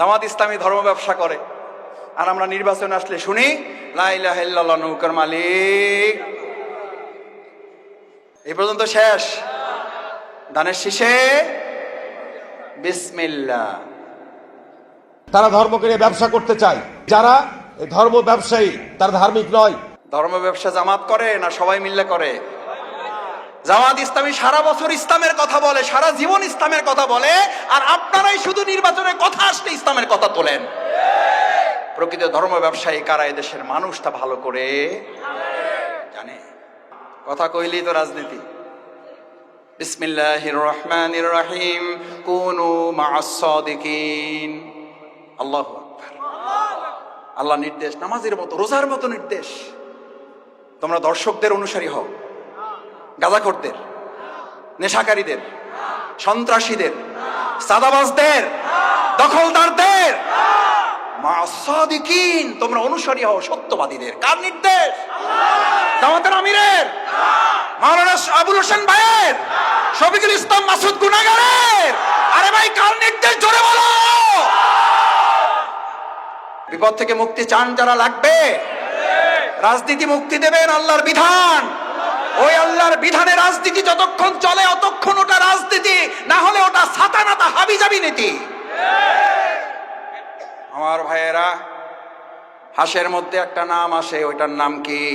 জামাত ইসলামী ধর্ম ব্যবসা করে, আর আমরা নির্বাচনে আসলে শুনি লা ইলাহা ইল্লাল্লাহ নৌকার মালিক। এই পর্যন্ত শেষ। দানের শীষে বিসমিল্লাহ। তারা ধর্মকে নিয়ে ব্যবসা করতে চায়। যারা এই ধর্ম ব্যবসায়ী তারা ধার্মিক নয়। ধর্ম ব্যবসা জামাত করে না সবাই মিলে করে? জামাত ইসলামী সারা বছর ইসলামের কথা বলে, সারা জীবন ইসলামের কথা বলে, আর আপনারাই শুধু নির্বাচনের কথা আসলে ইসলামের কথা তোলেন। প্রকৃত ধর্ম ব্যবসায়ী কারা? এদেশের মানুষ তা ভালো করে জানে। কথা কইলেই তো রাজনীতি। বিসমিল্লাহির রহমানির রহিম, কুনু মা'আস সাদিকিন। আল্লাহু আকবার। আল্লাহ নির্দেশ, নামাজের মতো, রোজার মতো নির্দেশ। তোমরা দর্শকদের অনুসারী হও, গাঁজাখোরদের, নেশাকারীদের, সন্ত্রাসীদের, সাদাবাজদের, দখলদারদের মা'আস সাদিকিন তোমরা অনুসারী হও সত্যবাদীদের। কার নির্দেশ? জামাতের আমিরের, মাওলানা আবুল হোসেন ভাইয়ের, শফিকুল ইসলাম মাসুদ গুনাহগারের। আরে ভাই, কার নির্দেশ? জোরে বলো। বিপদ থেকে মুক্তি চান যারা, লাগবে রাজনীতি মুক্তি দেবেন আল্লাহর বিধান। ওই আল্লাহর বিধানে রাজনীতি যতক্ষণ চলে অতক্ষণ ওটা রাজনীতি, না হলে ওটা সাতানাতা হাবিজাবি নীতি। আমার ভাইয়েরা, হাঁসের মধ্যে একটা নাম আসে, ওইটার নাম কি?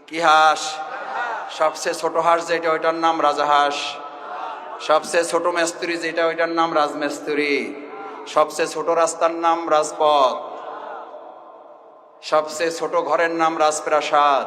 কি হাঁস? সবচেয়ে ছোট হাঁস যেটা, ওইটার নাম রাজাহাঁস। সবচেয়ে ছোট মেস্তুরি যেটা, ওইটার নাম রাজমেস্তুরি। সবচেয়ে ছোট রাস্তার নাম রাজপথ। সবচেয়ে ছোট ঘরের নাম রাজপ্রাসাদ।